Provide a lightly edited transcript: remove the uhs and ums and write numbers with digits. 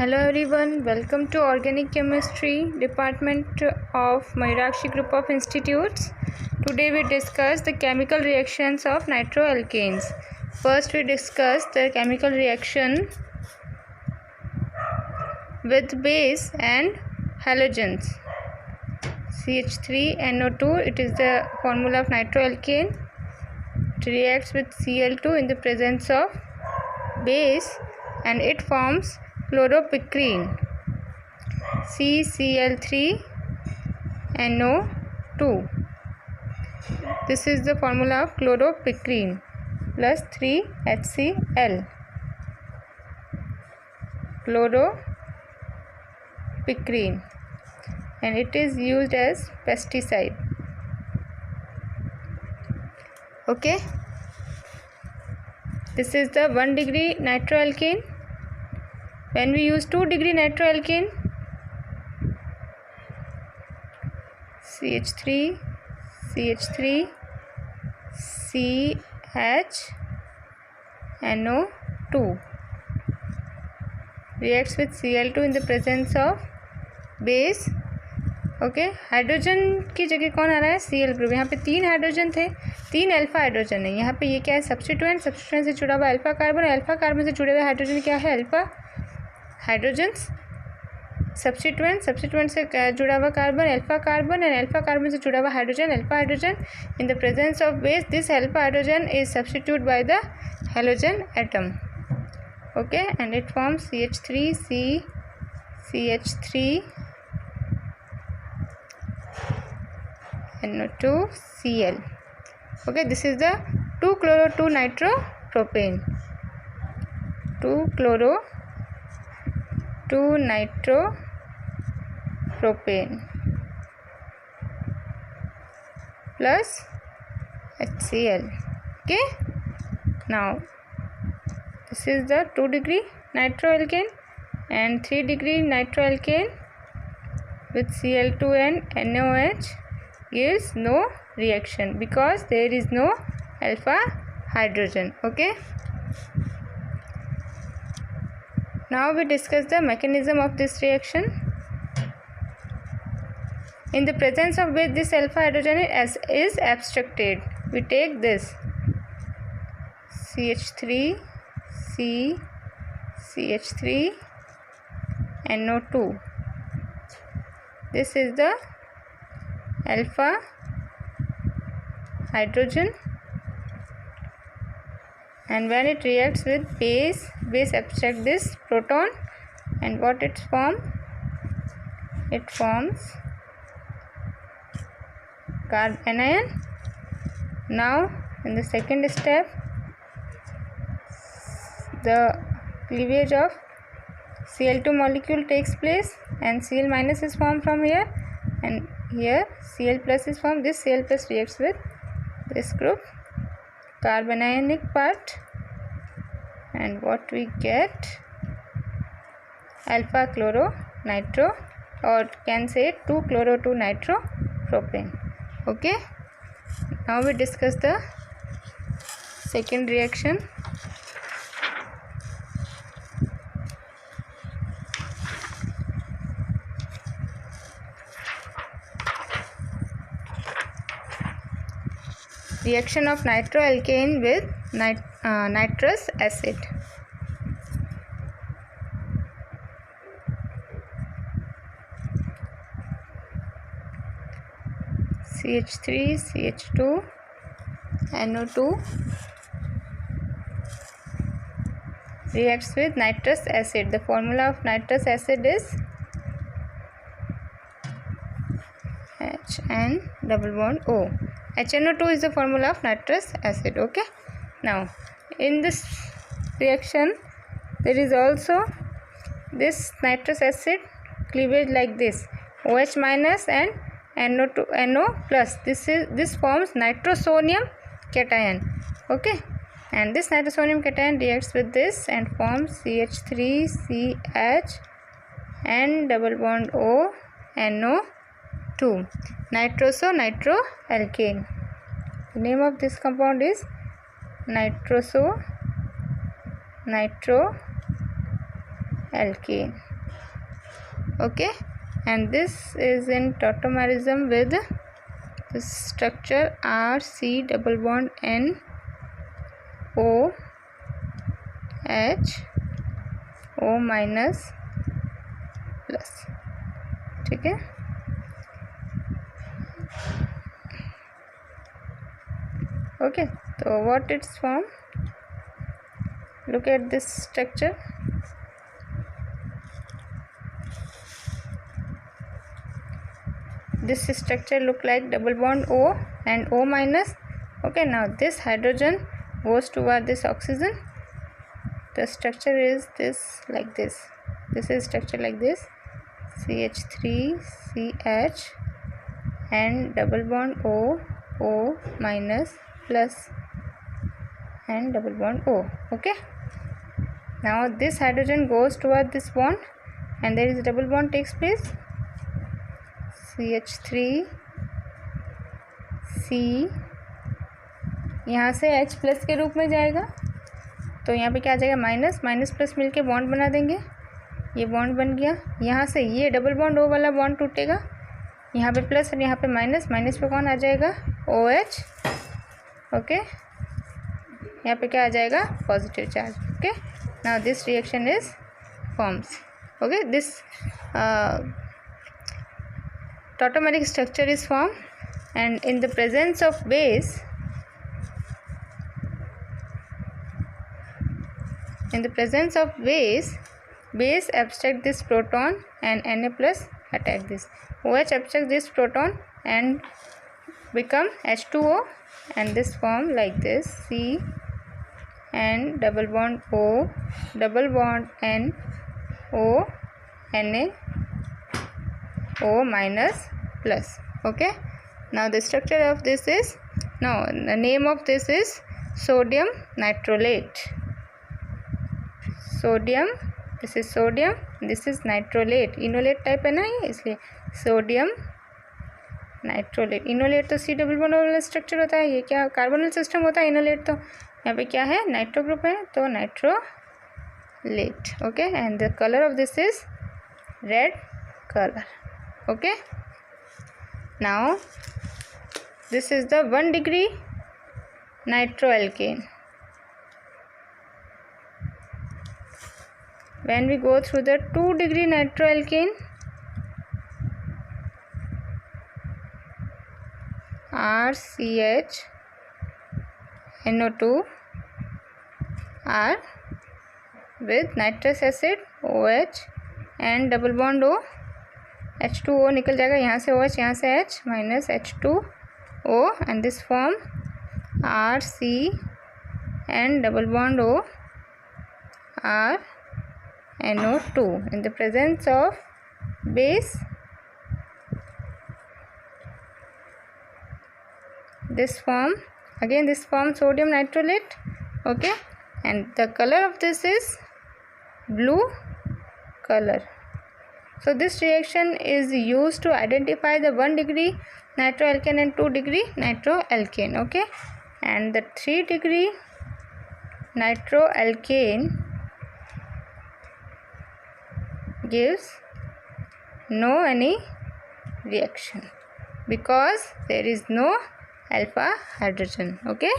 Hello everyone, welcome to Organic Chemistry Department of Mayurakshi Group of Institutes. Today we discuss the chemical reactions of nitroalkanes. First we discuss the chemical reaction with base and halogens. CH3NO2, it is the formula of nitroalkane. It reacts with Cl2 in the presence of base and it forms chloropicrin CCl3NO2. This is the formula of chloropicrin plus 3HCl. Chloropicrin, and it is used as pesticide. Okay, this is the 1 degree nitroalkane. When we use 2 degree nitroalkane, CH3 CHNO2 reacts with Cl2 in the presence of base. Okay, hydrogen की जगह कौन आ रहा है? Cl group. यहाँ पे 3 hydrogen थे, 3 alpha hydrogen है. यहाँ पे ये क्या है? सब्स्टिट्यूएंट. सब्स्टिट्यूएंट से जुड़ा हुआ अल्फा कार्बन, अल्फा कार्बन से जुड़े हुए हाइड्रोजन क्या है? Alpha hydrogens. सब्स्टिट्यूएंट से जुड़ा हुआ carbon alpha carbon, and alpha carbon से जुड़ा हुआ hydrogen alpha hydrogen. In the presence of base, this alpha hydrogen is substitute by the halogen atom. Okay, and it forms CH3 NO2 Cl. Okay, this is the 2-chloro 2-nitropropane. 2-chloro 2-nitropropane plus HCl. Okay, now this is the 2 degree nitroalkane and 3 degree nitroalkane with Cl2 and NOH gives no reaction because there is no alpha hydrogen. Okay, now we discuss the mechanism of this reaction. In the presence of which this alpha hydrogen is abstracted, we take this CH3NO2. This is the alpha hydrogen, and when it reacts with base abstract this proton, and what it forms carbanion. Now in the second step, the cleavage of Cl2 molecule takes place and Cl minus is formed from here, and here Cl plus is formed. This Cl plus reacts with this group carbanionic part, and what we get? Alpha chloro nitro, or can say 2-chloro 2-nitropropane. Okay, now we discuss the second reaction. Reaction of nitroalkane with nitrous acid. CH3 CH2NO2 reacts with nitrous acid. The formula of nitrous acid is HN_O. HNO2 is the formula of nitrous acid. Okay, now in this reaction there is also this nitrous acid cleavage like this, OH minus and NO plus. This forms nitrosonium cation. Okay, and this nitrosonium cation reacts with this and forms CH3CH and O NO2, nitroalkane. The name of this compound is nitroalkane. okay, and this is in tautomerism with the structure RC double bond N O H O minus plus, ठीक है। Okay, तो what it's form, look at this structure. This structure look like double bond O and O minus. Okay, now this hydrogen goes toward this oxygen. The structure is this, like this. This is structure like this, CH3CH and double bond O, O minus plus and double bond O. Okay, now this hydrogen goes toward this bond and there is a double bond takes place, CH3 C, यहाँ से H plus के रूप में जाएगा, तो यहाँ पे क्या आ जाएगा, माइनस माइनस प्लस मिलके बॉन्ड बना देंगे, ये बॉन्ड बन गया। यहाँ से ये डबल बॉन्ड O वाला बॉन्ड टूटेगा, यहाँ पे प्लस और यहाँ पे माइनस, माइनस पे कौन आ जाएगा, OH, ओके, यहाँ पे क्या आ जाएगा, positive charge. Okay, now this reaction is forms. Okay, this tautomeric structure is formed, and in the presence of base, base abstract this proton and Na plus attack this, OH abstract this proton and become H2O, and this form like this, C and double bond O, double bond N O, Na O minus plus. Okay, now the structure of this is, now the name of this is sodium nitrolate. Sodium, this is sodium, this is nitrolate, enolate type है ना ये, इसलिए sodium नाइट्रोलेट। Enolate तो C double bond वाला structure होता है, ये क्या कार्बोनिल सिस्टम होता है। इनोलेट तो यहाँ पे क्या है, नाइट्रो ग्रुप है, तो नाइट्रोलेट। Okay, and the colour of this is red colour. Okay, now this is the 1 degree nitroalkane. When we go through the 2 degree nitroalkane, RCH NO2 R with nitrous acid OH and double bond O, H2O निकल जाएगा, यहाँ से OH, यहाँ से H minus H2O, and this form RC and double bond O R NO2 in the presence of base. This form, again this form sodium nitrolate. Okay, and the color of this is blue color. So this reaction is used to identify the 1 degree nitroalkane and 2 degree nitroalkane. Okay, and the 3 degree nitroalkane gives no any reaction because there is no alpha hydrogen. Okay.